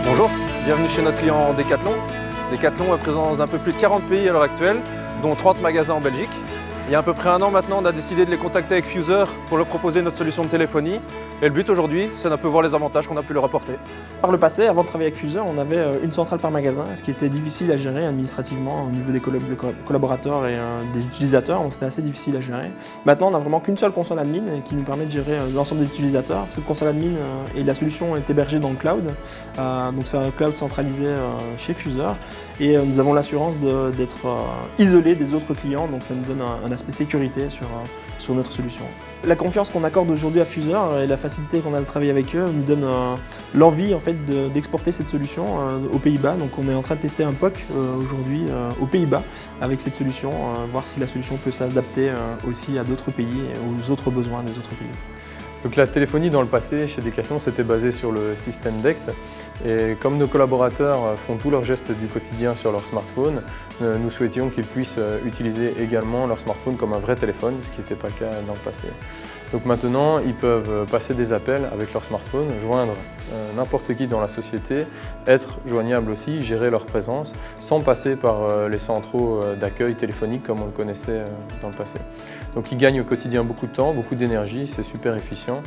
Bonjour, bienvenue chez notre client Decathlon. Decathlon est présent dans un peu plus de 40 pays à l'heure actuelle, dont 30 magasins en Belgique. Il y a à peu près un an maintenant, on a décidé de les contacter avec Fuser pour leur proposer notre solution de téléphonie. Et le but aujourd'hui, c'est d'un peu voir les avantages qu'on a pu leur apporter. Par le passé, avant de travailler avec Fuser, on avait une centrale par magasin, ce qui était difficile à gérer administrativement au niveau des collaborateurs et des utilisateurs, donc c'était assez difficile à gérer. Maintenant, on n'a vraiment qu'une seule console admin qui nous permet de gérer l'ensemble des utilisateurs. Cette console admin et la solution est hébergée dans le cloud, donc c'est un cloud centralisé chez Fuser. Et nous avons l'assurance d'être isolés des autres clients, donc ça nous donne un aspect sécurité sur notre solution. La confiance qu'on accorde aujourd'hui à Fuser et la facilité qu'on a de travailler avec eux nous donne l'envie en fait, d'exporter cette solution aux Pays-Bas. Donc on est en train de tester un POC aujourd'hui aux Pays-Bas avec cette solution, voir si la solution peut s'adapter aussi à d'autres pays et aux autres besoins des autres pays. Donc la téléphonie dans le passé chez Decathlon c'était basé sur le système DECT et comme nos collaborateurs font tous leurs gestes du quotidien sur leur smartphone, nous souhaitions qu'ils puissent utiliser également leur smartphone comme un vrai téléphone, ce qui n'était pas le cas dans le passé. Donc maintenant ils peuvent passer des appels avec leur smartphone, joindre n'importe qui dans la société, être joignables aussi, gérer leur présence sans passer par les centraux d'accueil téléphonique comme on le connaissait dans le passé. Donc ils gagnent au quotidien beaucoup de temps, beaucoup d'énergie, c'est super efficient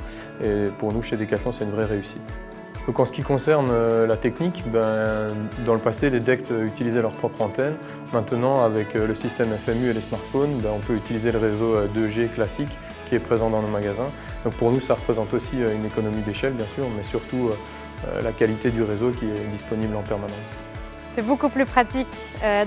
et pour nous chez Decathlon c'est une vraie réussite. Donc en ce qui concerne la technique, dans le passé les DECT utilisaient leur propre antenne. Maintenant avec le système FMU et les smartphones, on peut utiliser le réseau 2G classique qui est présent dans nos magasins. Donc pour nous ça représente aussi une économie d'échelle bien sûr, mais surtout la qualité du réseau qui est disponible en permanence. C'est beaucoup plus pratique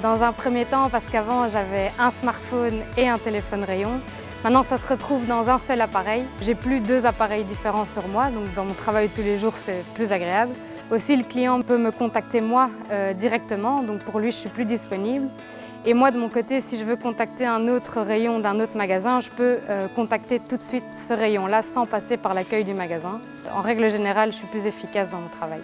dans un premier temps parce qu'avant j'avais un smartphone et un téléphone rayon. Maintenant ça se retrouve dans un seul appareil. J'ai plus deux appareils différents sur moi, donc dans mon travail de tous les jours c'est plus agréable. Aussi le client peut me contacter moi directement, donc pour lui je suis plus disponible. Et moi de mon côté, si je veux contacter un autre rayon d'un autre magasin, je peux contacter tout de suite ce rayon-là sans passer par l'accueil du magasin. En règle générale, je suis plus efficace dans mon travail.